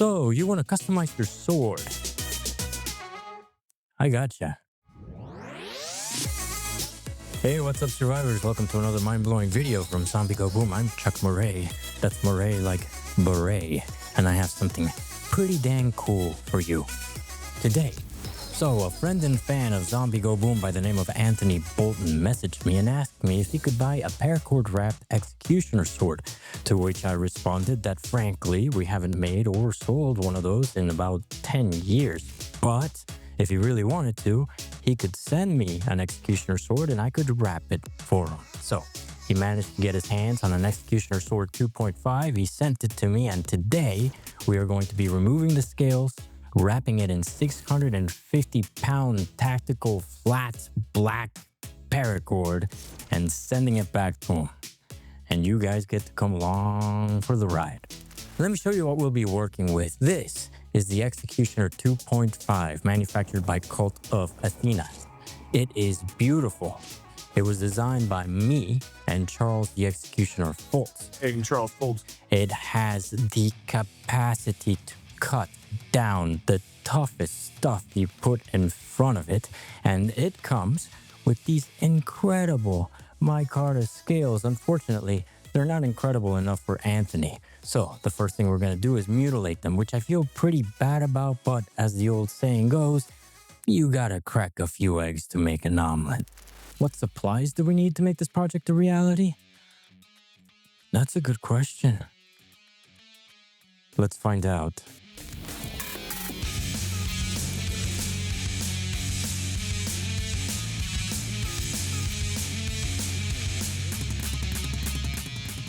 So, you want to customize your sword? I gotcha. Hey, what's up, survivors? Welcome to another mind-blowing video from Zombie Go Boom. I'm Chuck Murray. That's Murray like beret. And I have something pretty dang cool for you today. So, a friend and fan of Zombie Go Boom by the name of Anthony Bolton messaged me and asked me if he could buy a Paracord wrapped executioner sword, to which I responded that frankly, we haven't made or sold one of those in about 10 years. But if he really wanted to, he could send me an executioner sword and I could wrap it for him. So, he managed to get his hands on an executioner sword 2.5. He sent it to me, and today we are going to be removing the scales, wrapping it in 650-pound tactical flat black paracord, and sending it back to him. And you guys get to come along for the ride. Let me show you what we'll be working with. This is the Executioner 2.5, manufactured by Cult of Athena. It is beautiful. It was designed by me and Charles the Executioner Foltz. Hey, Charles Foltz. It has the capacity to cut down the toughest stuff you put in front of it, and it comes with these incredible micarta scales. Unfortunately, they're not incredible enough for Anthony. So the first thing we're going to do is mutilate them, which I feel pretty bad about, but as the old saying goes, you gotta crack a few eggs to make an omelet. What supplies do we need to make this project a reality? That's a good question. Let's find out.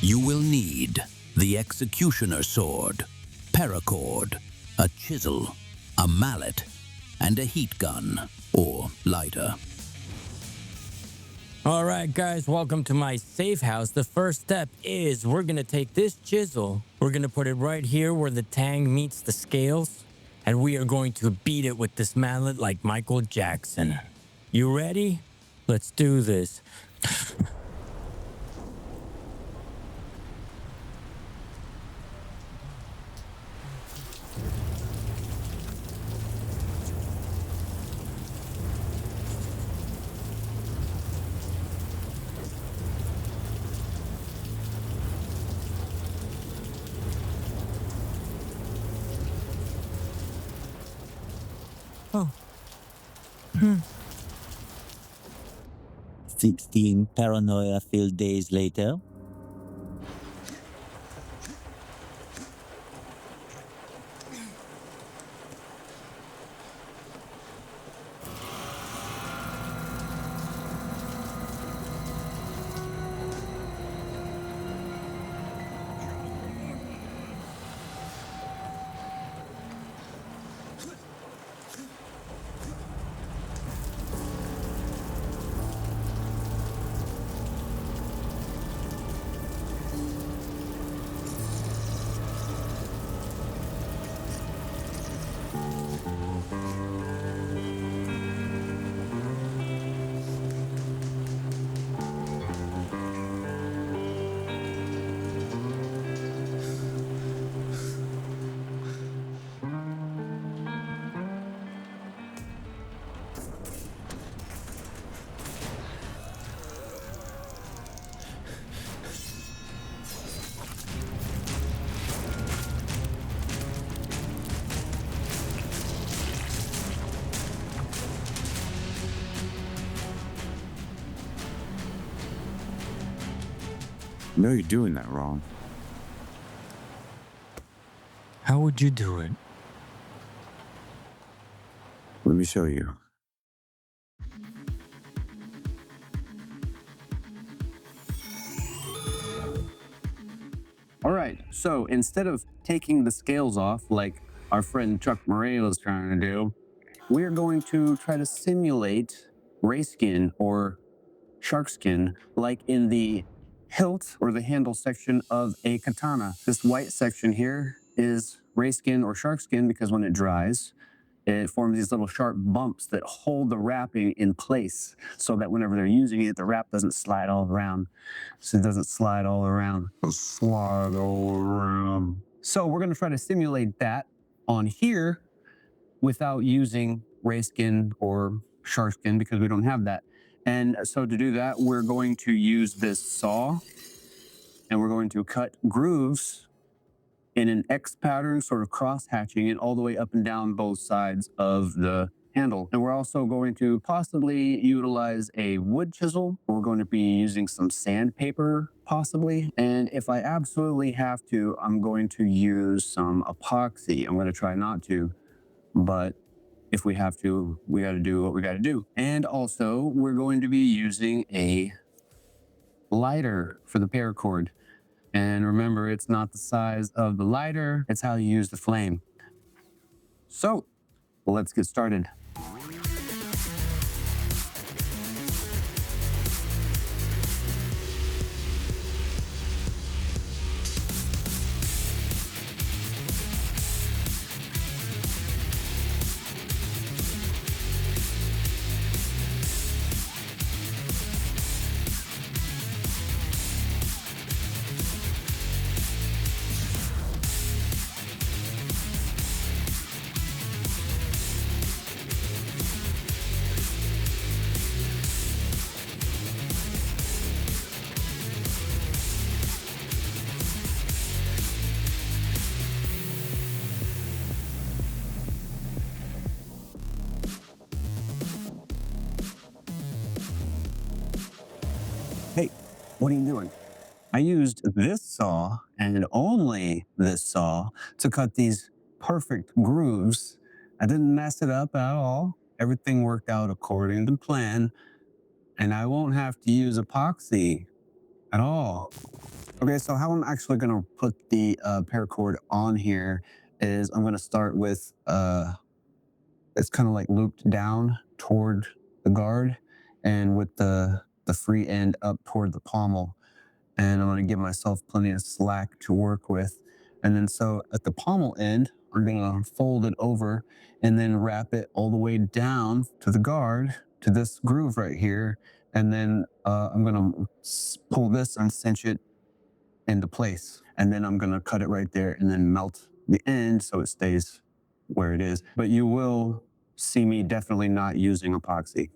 You will need the Executioner Sword, Paracord, a chisel, a mallet, and a heat gun, or lighter. All right, guys, welcome to my safe house. The first step is we're going to take this chisel, we're going to put it right here where the tang meets the scales, and we are going to beat it with this mallet like Michael Jackson. You ready? Let's do this. Oh. 16 paranoia-filled days later. No, you're doing that wrong. How would you do it? Let me show you. All right, so instead of taking the scales off like our friend Chuck Murray was trying to do, we're going to try to simulate ray skin or shark skin like in the hilt or the handle section of a katana. This white section here is ray skin or shark skin because when it dries, it forms these little sharp bumps that hold the wrapping in place so that whenever they're using it, the wrap doesn't slide all around. So it doesn't slide all around. Slide all around. So we're going to try to simulate that on here without using ray skin or shark skin because we don't have that. And so to do that, we're going to use this saw and we're going to cut grooves in an X pattern, sort of cross hatching it all the way up and down both sides of the handle. And we're also going to possibly utilize a wood chisel. We're going to be using some sandpaper possibly. And if I absolutely have to, I'm going to use some epoxy. I'm going to try not to, but if we have to, we got to do what we got to do. And also we're going to be using a lighter for the paracord. And remember, it's not the size of the lighter, it's how you use the flame. So let's get started. Hey, what are you doing? I used this saw and only this saw to cut these perfect grooves. I didn't mess it up at all. Everything worked out according to plan, and I won't have to use epoxy at all. Okay, so how I'm actually gonna put the paracord on here is I'm gonna start with, it's kind of like looped down toward the guard and with the free end up toward the pommel. And I'm gonna give myself plenty of slack to work with. And then so at the pommel end, I'm gonna fold it over and then wrap it all the way down to the guard, to this groove right here. And then I'm gonna pull this and cinch it into place. And then I'm gonna cut it right there and then melt the end so it stays where it is. But you will see me definitely not using epoxy.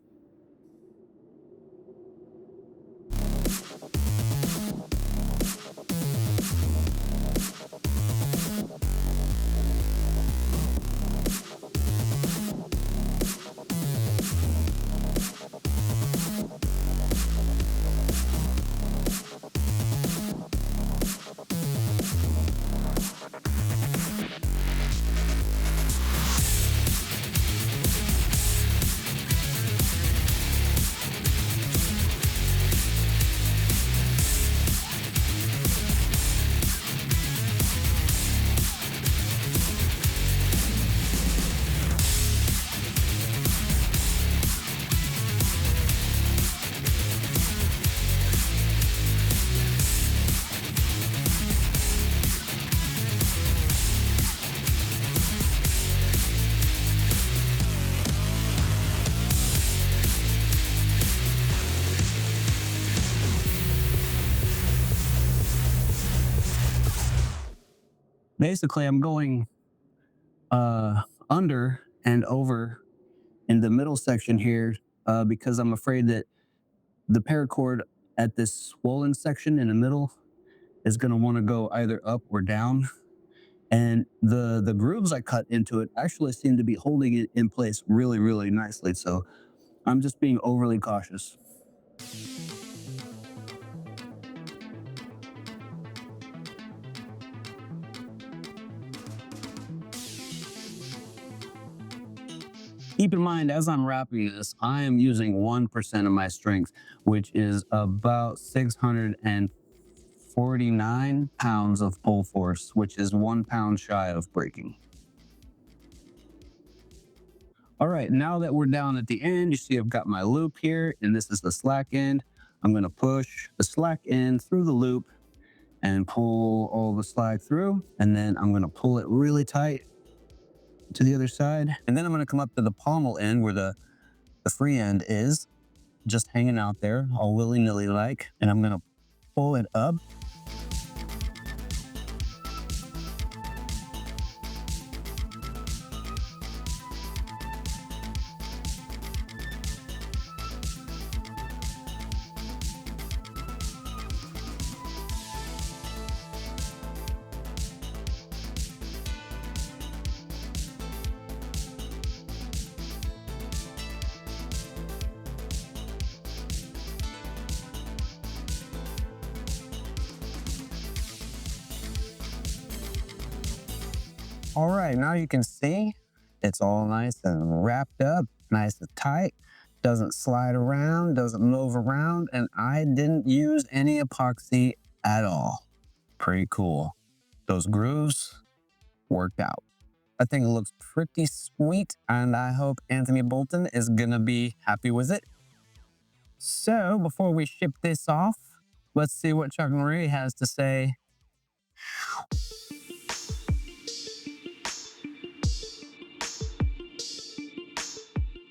Basically, I'm going under and over in the middle section here because I'm afraid that the paracord at this swollen section in the middle is going to want to go either up or down. And the grooves I cut into it actually seem to be holding it in place really, really nicely. So I'm just being overly cautious. Keep in mind, as I'm wrapping this, I am using 1% of my strength, which is about 649 pounds of pull force, which is 1 pound shy of breaking. All right, now that we're down at the end, you see I've got my loop here, and this is the slack end. I'm gonna push the slack end through the loop and pull all the slack through, and then I'm gonna pull it really tight to the other side. And then I'm gonna come up to the pommel end where the free end is, just hanging out there, all willy-nilly like, and I'm gonna pull it up. All right, now you can see it's all nice and wrapped up, nice and tight, doesn't slide around, doesn't move around, and I didn't use any epoxy at all. Pretty cool. Those grooves worked out. I think it looks pretty sweet, and I hope Anthony Bolton is gonna be happy with it. So before we ship this off, let's see what Chuck Marie has to say.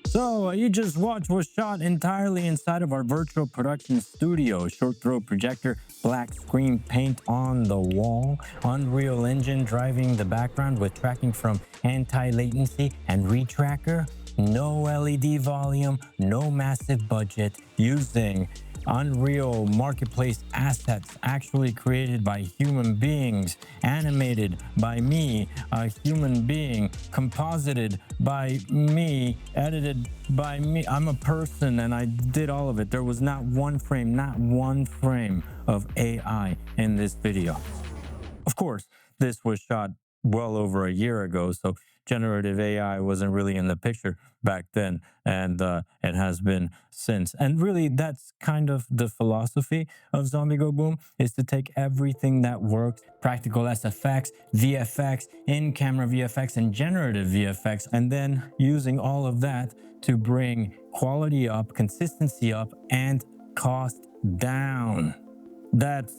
So, what you just watched was shot entirely inside of our virtual production studio. Short throw projector, black screen paint on the wall, Unreal Engine driving the background with tracking from anti-latency and retracker, no LED volume, no massive budget, using Unreal Marketplace assets actually created by human beings, animated by me, a human being, composited by me, edited by me. I'm a person and I did all of it. There was not one frame of AI in this video. Of course, this was shot well over a year ago, so generative AI wasn't really in the picture back then, and it has been since. And really, that's kind of the philosophy of Zombie Go Boom, is to take everything that works, practical SFX, VFX, in-camera VFX, and generative VFX, and then using all of that to bring quality up, consistency up, and cost down. That's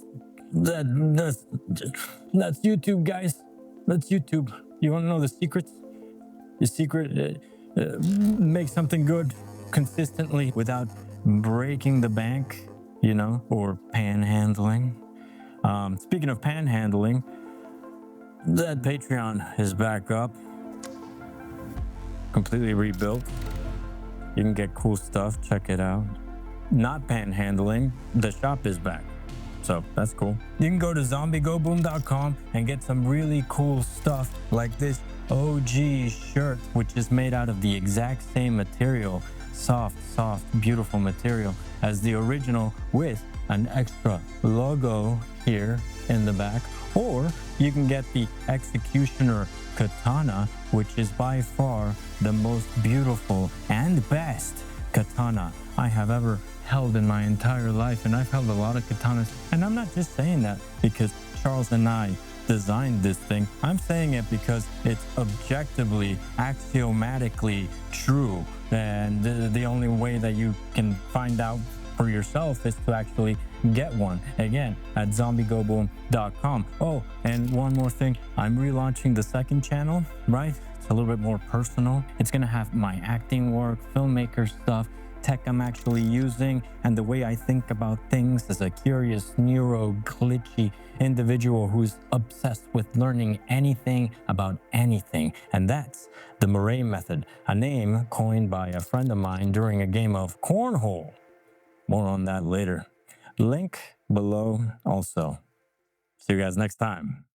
YouTube, guys. That's YouTube. You want to know the secrets? The secret, make something good consistently without breaking the bank, you know, or panhandling. Speaking of panhandling, that Patreon is back up, completely rebuilt. You can get cool stuff. Check it out. Not panhandling, the shop is back. So that's cool. You can go to zombiegoboom.com and get some really cool stuff like this OG shirt, which is made out of the exact same material, soft, beautiful material as the original, with an extra logo here in the back. Or you can get the Executioner Katana, which is by far the most beautiful and best katana I have ever held in my entire life. And I've held a lot of katanas, and I'm not just saying that because Charles and I designed this thing. I'm saying it because it's objectively, axiomatically true, and the only way that you can find out for yourself is to actually get one, again, at zombiegoboom.com. Oh, and one more thing, I'm relaunching the second channel, right? It's a little bit more personal. It's gonna have my acting work, filmmaker stuff, tech I'm actually using, and the way I think about things as a curious, neuro-glitchy individual who's obsessed with learning anything about anything. And that's the Murray method, a name coined by a friend of mine during a game of cornhole. More on that later. Link below also. See you guys next time.